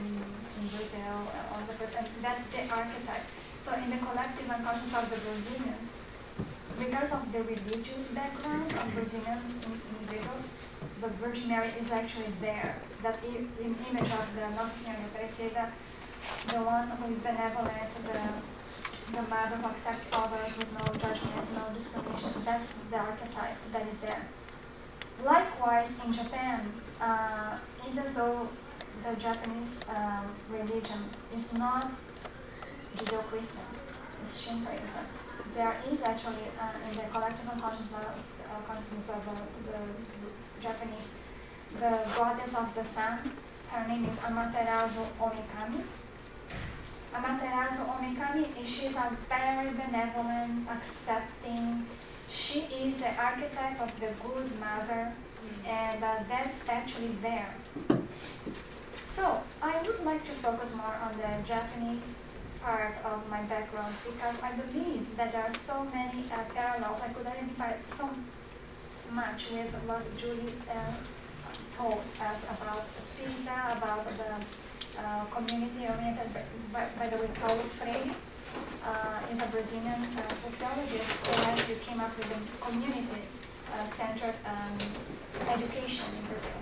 in Brazil, all the person. That's the archetype. So in the collective unconscious of the Brazilians, because of the religious background of Brazilian individuals, the Virgin Mary is actually there. That image of the Nossa Senhora Aparecida, the one who is benevolent, the mother who accepts others with no judgment, no discrimination. That's the archetype that is there. Likewise, in Japan, even though the Japanese religion is not Judeo-Christian, it's Shintoism, there is actually, in the collective consciousness of the Japanese, the goddess of the sun. Her name is Amaterasu Omikami. Amaterasu Omikami, she is a very benevolent, accepting. She is the archetype of the good mother, and that's actually there. So I would like to focus more on the Japanese part of my background, because I believe that there are so many parallels. I could identify so much with what Julie told us about Spirita, about the community-oriented. By the way, Paulo Freire is a Brazilian sociologist who actually came up with a community-centered education in Brazil.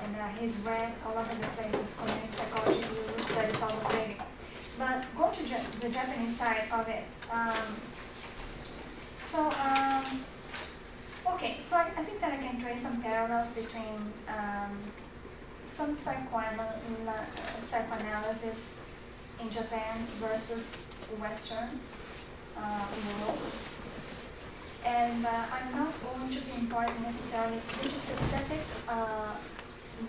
And he's read all over the places, community psychology, you study Paulo Freire. But go to the Japanese side of it. Okay, so I think that I can trace some parallels between some psychoanalysis in Japan versus Western world. And I'm not going to pinpoint necessarily which specific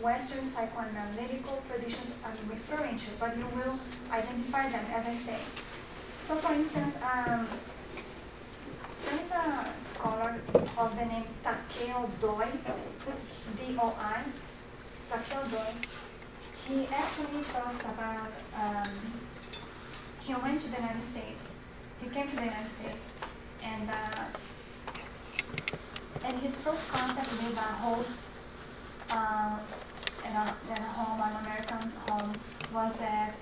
Western psychoanalytical traditions I'm referring to, but you will identify them as I say. So for instance, there is a scholar of the name Takeo Doi, D-O-I, Takeo Doi. He actually talks about, he went to the United States, he came to the United States, and his first contact with a host in a home, an American home, was that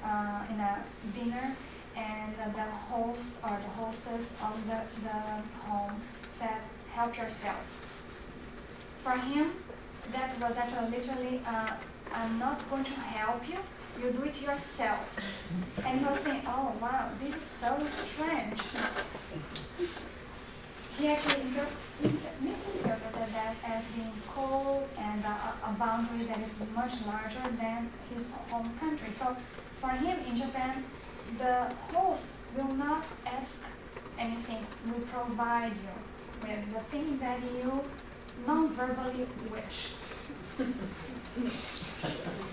in a dinner, and the host or the hostess of the home said, "Help yourself." For him, that was actually literally, "I'm not going to help you, you do it yourself." And he was saying, "Oh wow, this is so strange." He actually misinterpreted that as being cold and a boundary that is much larger than his home country. So for him in Japan, the host will not ask anything, will provide you with the thing that you non-verbally wish.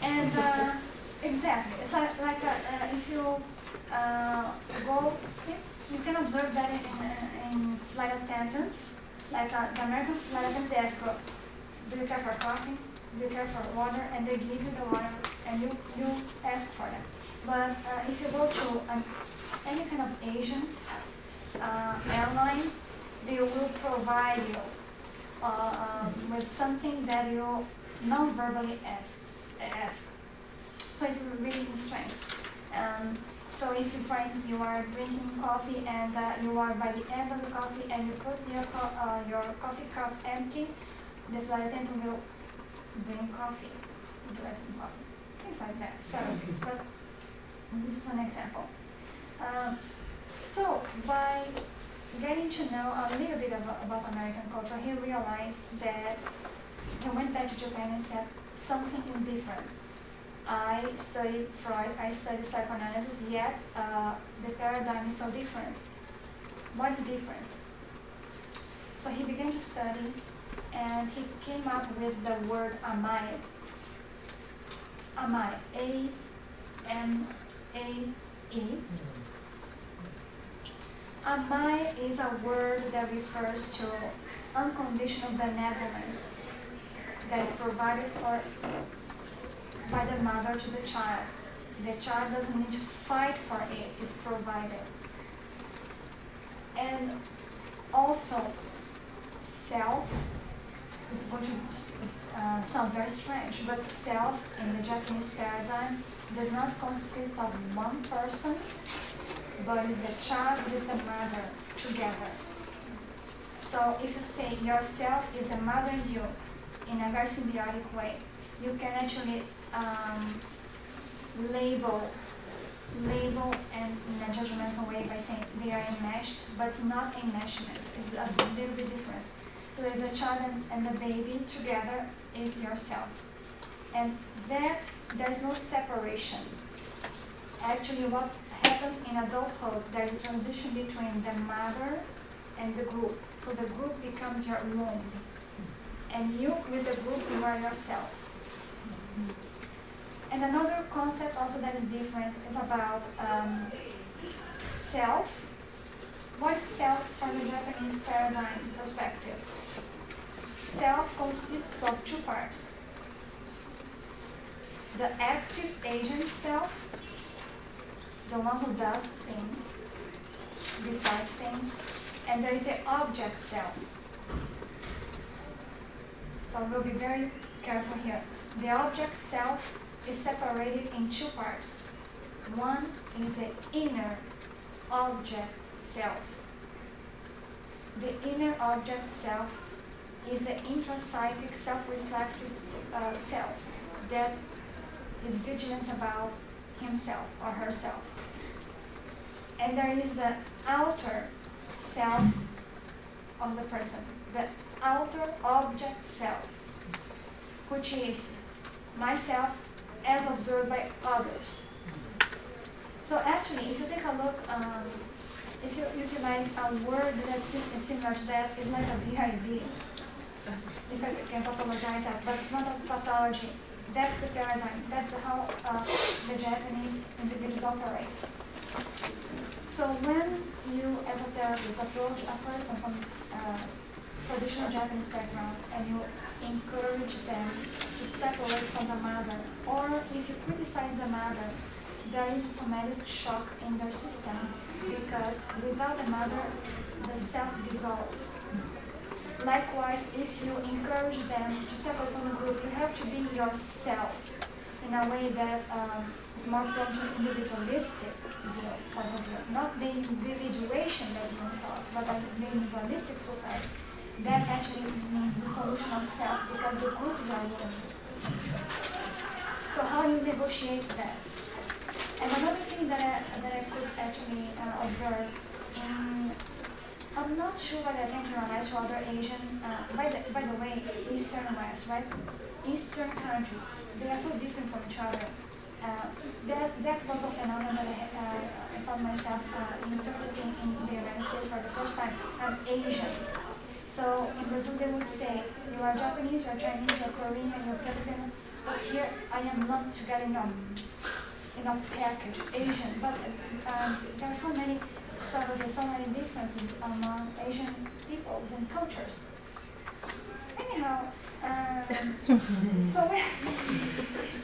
And exactly, it's like if you go, you can observe that in flight attendants, like the American flight attendants, they ask, "Do you care for coffee? Do you care for water?" And they give you the water, and you ask for that. But if you go to any kind of Asian airline, they will provide you with something that you non-verbally ask. So it's really strange. So if you, for instance, you are drinking coffee and you are by the end of the coffee and you put your coffee cup empty, the flight attendant will bring coffee, dress some coffee, things like that. So, but this is an example. So by getting to know a little bit about American culture, he realized that he went back to Japan and said, something is different. I studied Freud, I studied psychoanalysis, yet the paradigm is so different. What is different? So he began to study, and he came up with the word amai. Amai, A-M-A-E. Amai is a word that refers to unconditional benevolence that is provided for by the mother to the child. The child doesn't need to fight for it, it's provided. And also self it's going to sound very strange, but self in the Japanese paradigm does not consist of one person, but is the child with the mother together. So if you say yourself is the mother and you in a very symbiotic way, you can actually label and in a judgmental way by saying they are enmeshed, but not enmeshment. It's a little bit different. So there's a child and the baby together is yourself. And there's no separation. Actually, what happens in adulthood, there's a transition between the mother and the group. So the group becomes your womb. And you, with the group, you are yourself. And another concept also that is different is about self. What is self from the Japanese paradigm perspective? Self consists of two parts. The active agent self, the one who does things, decides things, and there is the object self. So we'll be very careful here. The object self is separated in two parts. One is the inner object self. The inner object self is the intrapsychic self-reflective self that is vigilant about himself or herself. And there is the outer self of the person, the outer object self, which is myself as observed by others. So actually, if you take a look, if you utilize a word that's similar to that, it's like a BID. If I can pathologize that, but it's not a pathology. That's the paradigm. That's how the Japanese individuals operate. So when you, as a therapist, approach a person from traditional Japanese background and you encourage them to separate from the mother, or if you criticize the mother, there is a somatic shock in their system because without the mother, the self dissolves. Likewise, if you encourage them to separate from the group, you have to be yourself in a way that is more prone to individualistic view, point of view. Not the individuation that one thought, but the individualistic society. That actually means the solution of self because the groups are one. So how do you negotiate that? And another thing that I could actually observe in, I'm not sure whether I can generalize to other Asian, by the way, Eastern and West, right? Eastern countries, they are so different from each other. That was a phenomenon that I found myself interpreting in the United States for the first time. I'm Asian. So in Brazil they would say, you are Japanese, you are Chinese, you are Korean, you are Filipino. But here I am not together in a package, Asian. But there are so many differences among Asian peoples and cultures. Anyhow, so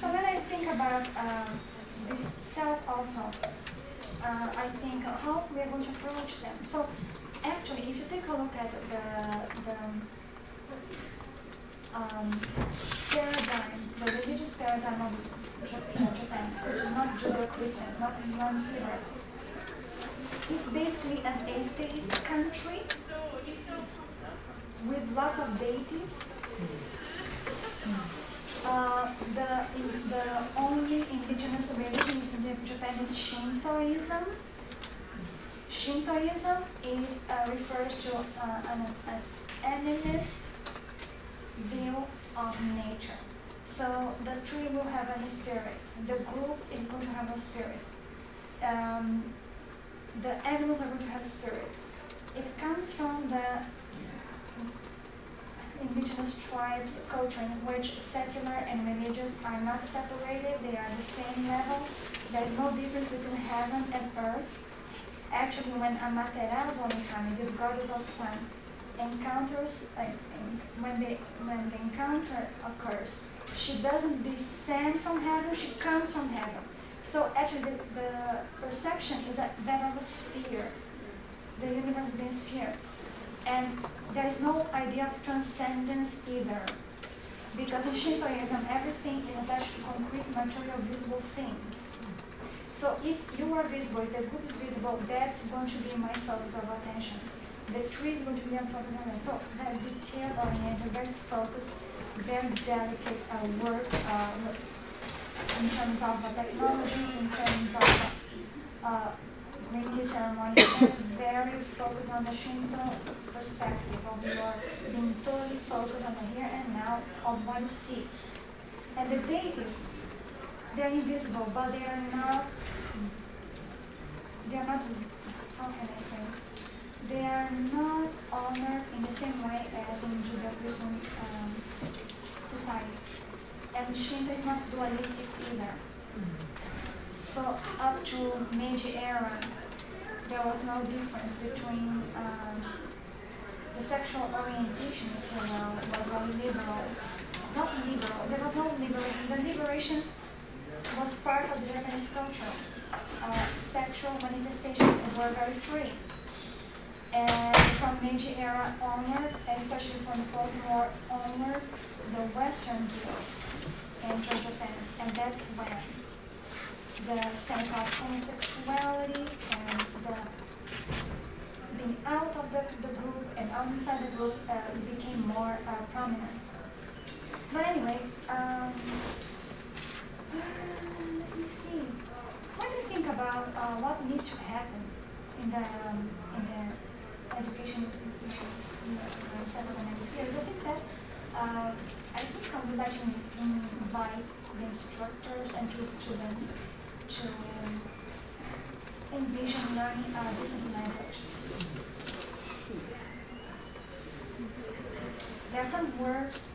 when I think about this self also, I think how we are going to approach them. So actually, if you take a look at the paradigm, the religious paradigm of Japan, which is not Judeo-Christian, not Islam either, it's basically an atheist country with lots of deities. The only indigenous religion in Japan is Shintoism. Shintoism refers to an animist view of nature. So the tree will have a spirit. The group is going to have a spirit. The animals are going to have a spirit. It comes from the indigenous tribes culture in which secular and religious are not separated. They are the same level. There is no difference between heaven and earth. Actually, when Amaterasu Mikami, this goddess of sun, encounters, when the encounter occurs, she doesn't descend from heaven, she comes from heaven. So actually the perception is that of a sphere, the universe being a sphere. And there is no idea of transcendence either. Because in Shintoism, everything is attached to concrete, material, visible things. So if you are visible, if the group is visible, that's going to be my focus of attention. The tree is going to be on focus of attention. So very detail-oriented, very focused, very delicate work in terms of technology, in terms of Meiji ceremony, and very focused on the Shinto perspective of your being totally focused on the here and now of what you see. And the deities, they're invisible, but they are not, how can I say, they are not honored in the same way as in Judeo-Christian society. And Shinto is not dualistic either. So up to Meiji era, there was no difference between the sexual orientation, if you will, was very liberal. Not liberal, there was no liberation. The liberation was part of the Japanese culture. Sexual manifestations were very free. And from Meiji era onward, especially from the post-war onward, the Western views entered Japan. And that's when the sense of homosexuality and the being out of the group and out inside the group became more prominent. But anyway, let me see. What do you think about what needs to happen in the education several years? I think that I think I would like to invite the instructors and the students to envision learning a different language. There are some words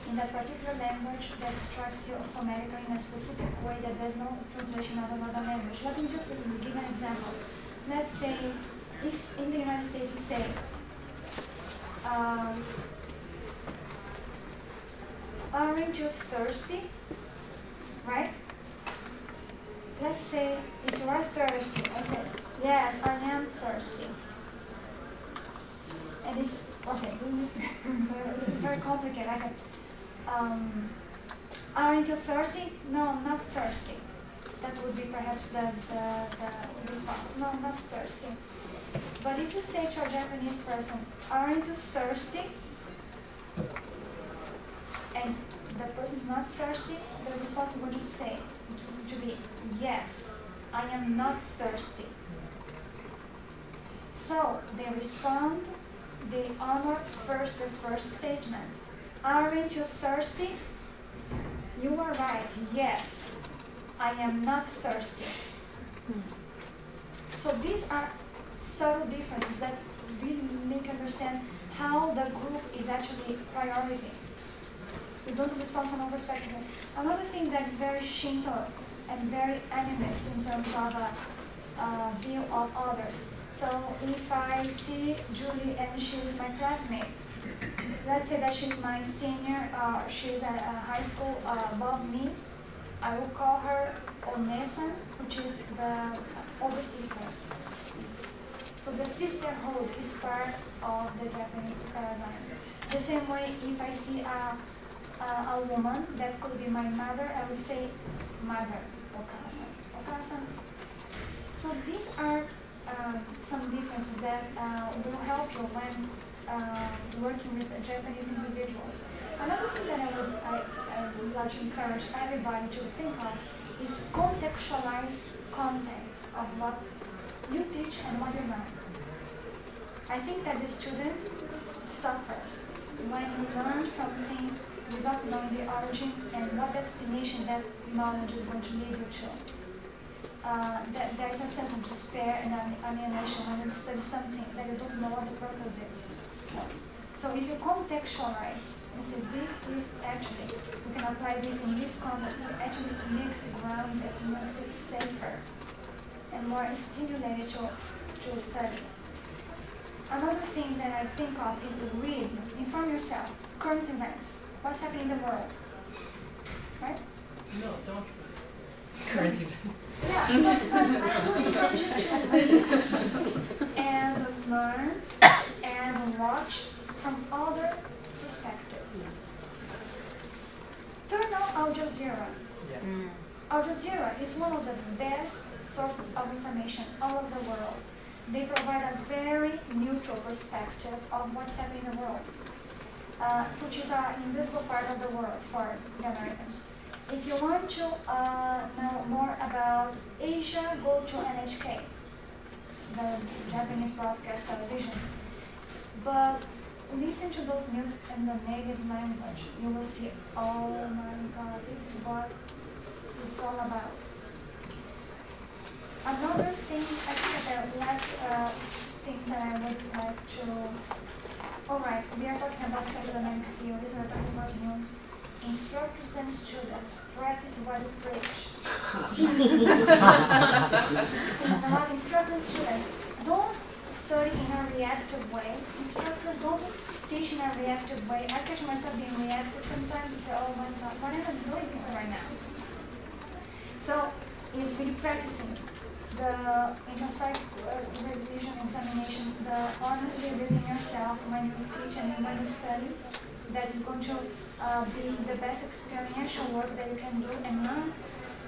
in that particular language that strikes you automatically in a specific way that there's no translation of another language. Let me just give an example. Let's say if in the United States you say, aren't you thirsty? Right? Let's say if you are thirsty, I say, yes, I am thirsty. And it's, okay, we use it's very complicated. I can, aren't you thirsty? No, I'm not thirsty. That would be perhaps the response. No, I'm not thirsty. But if you say to a Japanese person, aren't you thirsty? And the person is not thirsty, the response is going to say, to be, yes, I am not thirsty. So they respond, they honor first the first statement. Aren't you thirsty? You are right, yes, I am not thirsty. So these are subtle differences that really make you understand how the group is actually priority. We don't respond from our perspective. Another thing that is very Shinto and very animist in terms of a view of others. So if I see Julie and she's my classmate, let's say that she's my senior, she's at a high school above me, I will call her Onesan, which is the older sister. So the sisterhood is part of the Japanese paradigm. The same way, if I see a woman, that could be my mother, I would say mother, Okasan. Okasan. So these are some differences that will help you when working with Japanese individuals. Another thing that I would like to encourage everybody to think of is contextualize content of what you teach and what you learn. I think that the student suffers when you learn something without knowing the origin and what destination that knowledge is going to lead you to. There is a sense of despair and alienation when you study something that you don't know what the purpose is. So if you contextualize, you say this is actually, you can apply this in this context, it actually makes you grounded, it makes you safer and more stimulated to study. Another thing that I think of is read, inform yourself, current events, what's happening in the world, right? No, don't. Current events. Yeah, but I would encourage you to read and learn and watch from other perspectives. Turn on Al Jazeera. Al Jazeera is one of the best sources of information all over the world. They provide a very neutral perspective of what's happening in the world, which is an invisible part of the world for the Americans. If you want to know more about Asia, go to NHK, the Japanese broadcast television. But listen to those news in the native language. You will see, oh my God, this is what it's all about. Another thing, I think that the last thing that I would like to, alright, we are talking about academic theories, we are talking about news. Instructors and students practice what you preach. Instructors and students don't study in a reactive way. Instructors don't teach in a reactive way. I catch myself being reactive sometimes and say, oh my God, what am I doing right now? So it's really practicing the inter-psych revision examination, the honesty within yourself when you teach and when you study. That is going to be the best experiential work that you can do and learn.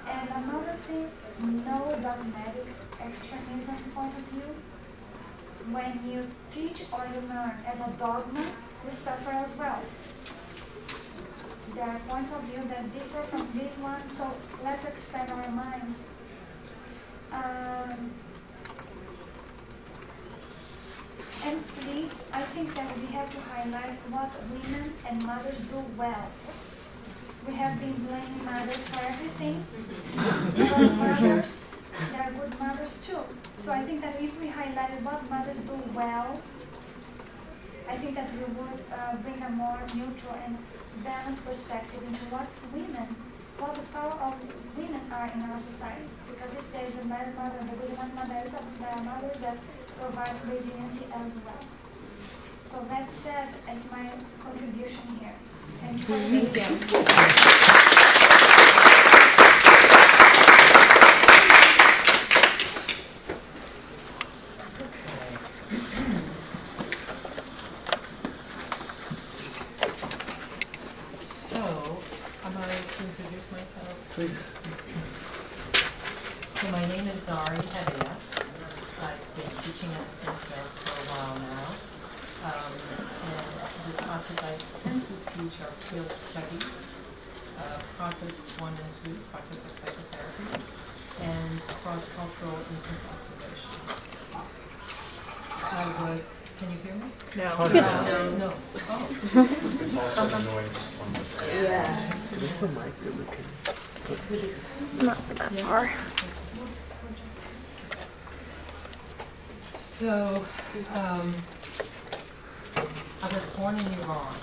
And another thing, no dogmatic extremism point of view. When you teach or you learn as a dogma, you suffer as well. There are points of view that differ from this one, so let's expand our minds. And please, I think that we have to highlight what women and mothers do well. We have been blaming mothers for everything. But mothers, they are good mothers too. So I think that if we highlighted what mothers do well, I think that we would bring a more neutral and balanced perspective into what the power of women are in our society. Because if there is a bad mother, the good mother, there are mothers that provide resiliency as well. So that said, as my contribution here. Thank you for listening. Introduce myself. Please. So my name is Zari Hedayat. I've been teaching at the center for a while now. And the classes I tend to teach are field studies, process 1 and 2, process of psychotherapy, and cross-cultural infant observation. Can you hear me? No. No. Oh. There's also the noise on this area. Yeah. Do we have a mic that we can Not that far. So, I was born in Iran.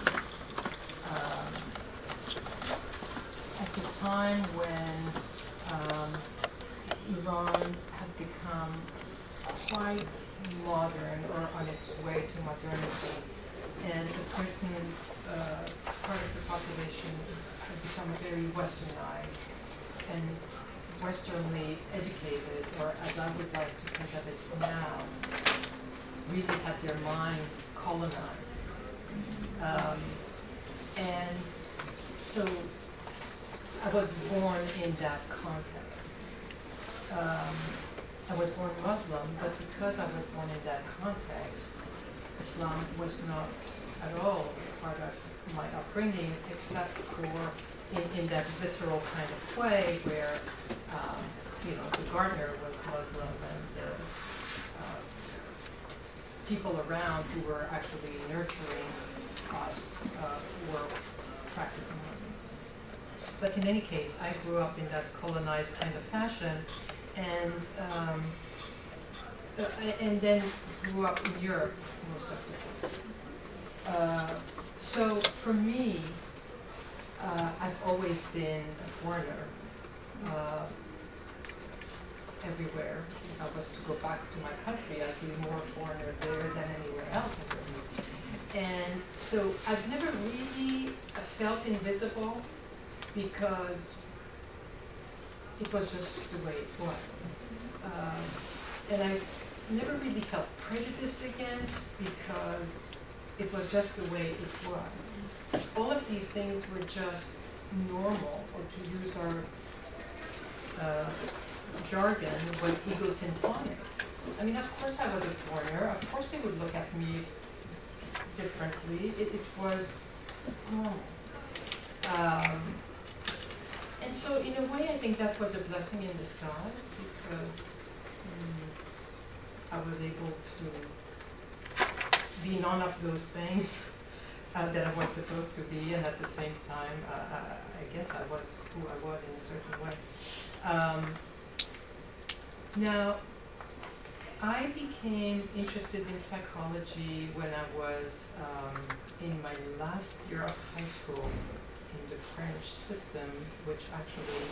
At the time when Iran had become quite modern or on its way to modernity, and a certain part of the population had become very westernized and westernly educated, or as I would like to think of it now, really had their mind colonized. And so I was born in that context. I was born Muslim, but because I was born in that context, Islam was not at all part of my upbringing, except for in that visceral kind of way where, the gardener was Muslim and the people around who were actually nurturing us were practicing Muslim. But in any case, I grew up in that colonized kind of fashion, and then grew up in Europe most of the time. So for me, I've always been a foreigner everywhere. If I was to go back to my country, I'd be more a foreigner there than anywhere else in the world. And so I've never really felt invisible because it was just the way it was. And I never really felt prejudiced against because it was just the way it was. All of these things were just normal, or to use our jargon, was egocentric. I mean, of course I was a foreigner. Of course they would look at me differently. It was normal. And so in a way, I think that was a blessing in disguise because I was able to be none of those things that I was supposed to be, and at the same time, I guess I was who I was in a certain way. Now, I became interested in psychology when I was in my last year of high school in the French system, which actually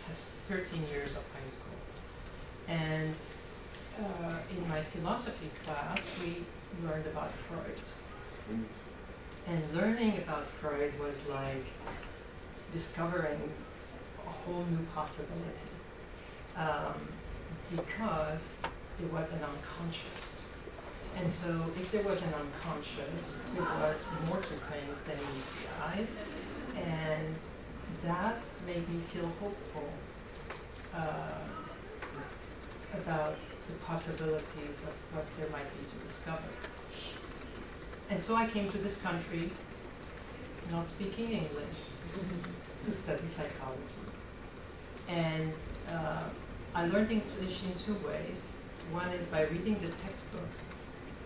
has 13 years of high school. And in my philosophy class, we learned about Freud. And learning about Freud was like discovering a whole new possibility. Because there was an unconscious. And so if there was an unconscious, there was more to things than meet the eyes. And that made me feel hopeful about the possibilities of what there might be to discover. And so I came to this country, not speaking English, to study psychology. And I learned English in two ways. One is by reading the textbooks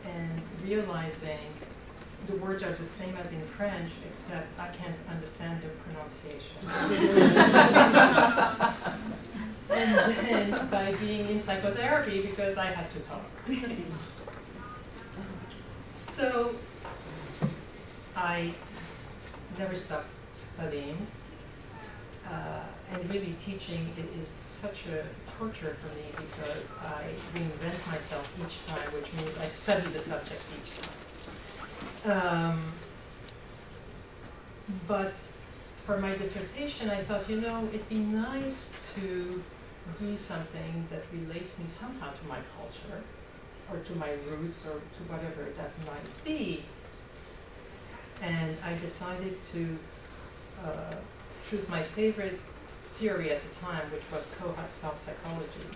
and realizing the words are the same as in French, except I can't understand their pronunciation. And then by being in psychotherapy, because I had to talk. So I never stopped studying. And really teaching, it is such a torture for me because I reinvent myself each time, which means I study the subject each time. But for my dissertation, I thought, you know, it'd be nice to do something that relates me somehow to my culture, or to my roots, or to whatever that might be. And I decided to choose my favorite theory at the time, which was cohort self-psychology.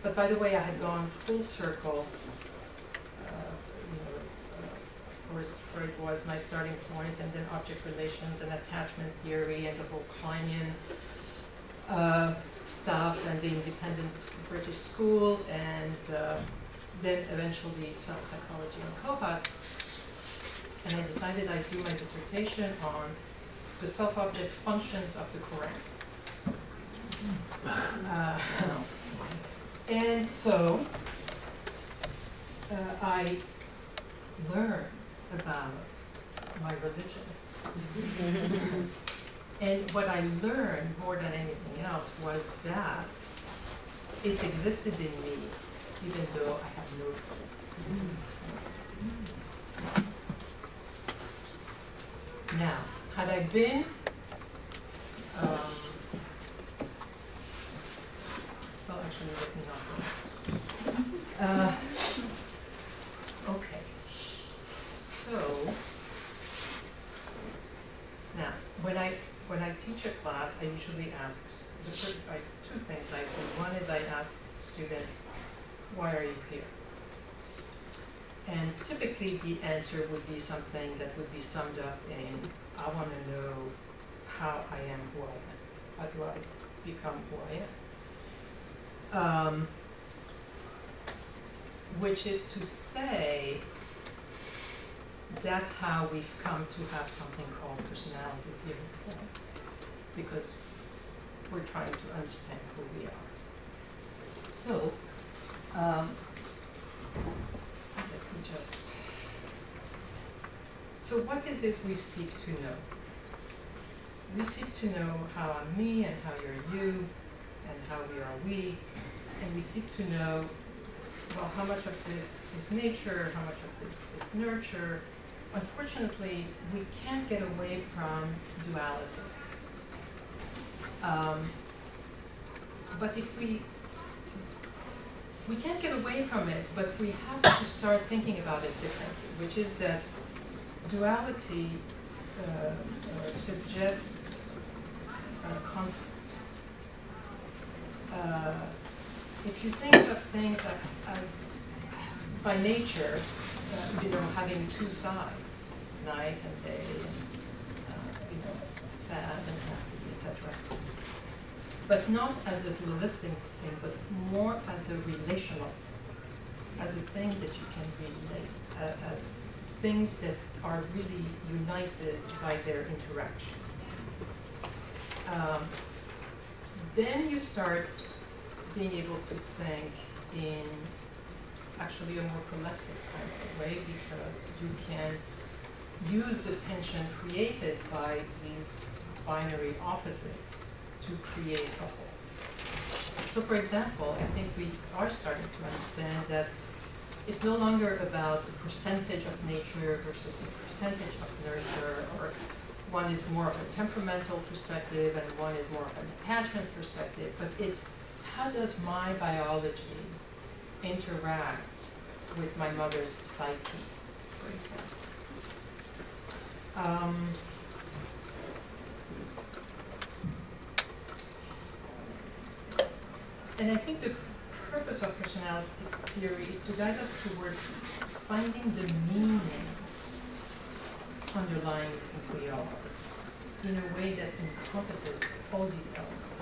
But by the way, I had gone full circle. Of course, Freud was my starting point, and then object relations and attachment theory and the whole Kleinian stuff and the independent British school, and then eventually self-psychology and cohort. And I decided I'd do my dissertation on the self-object functions of the Quran. And so I learned about my religion. And what I learned more than anything else was that it existed in me, even though I have no clue. Now, had I been well, actually, let me not. Okay. So now, when I teach a class, I usually ask two things I do. One is I ask students, "Why are you here?" And typically, the answer would be something that would be summed up in, "I want to know how I am who I am. How do I become who I am?" Which is to say, that's how we've come to have something called personality theory, because we're trying to understand who we are. So, let me just. So, what is it we seek to know? We seek to know how I'm me and how you're you, and how we are we, and we seek to know, well, how much of this is nature, how much of this is nurture. Unfortunately, we can't get away from duality. But if we we can't get away from it, but we have to start thinking about it differently, which is that duality suggests conflict. If you think of things as by nature, having two sides, night and day, and sad and happy, etc. But not as a dualistic thing, but more as a relational, as a thing that you can relate, as things that are really united by their interaction. Then you start being able to think in actually a more collective kind of way, because you can use the tension created by these binary opposites to create a whole. So for example, I think we are starting to understand that it's no longer about the percentage of nature versus the percentage of nurture, or one is more of a temperamental perspective and one is more of an attachment perspective, but it's how does my biology interact with my mother's psyche, for example. And I think the purpose of personality theory is to guide us toward finding the meaning underlying who we are in a way that encompasses all these elements.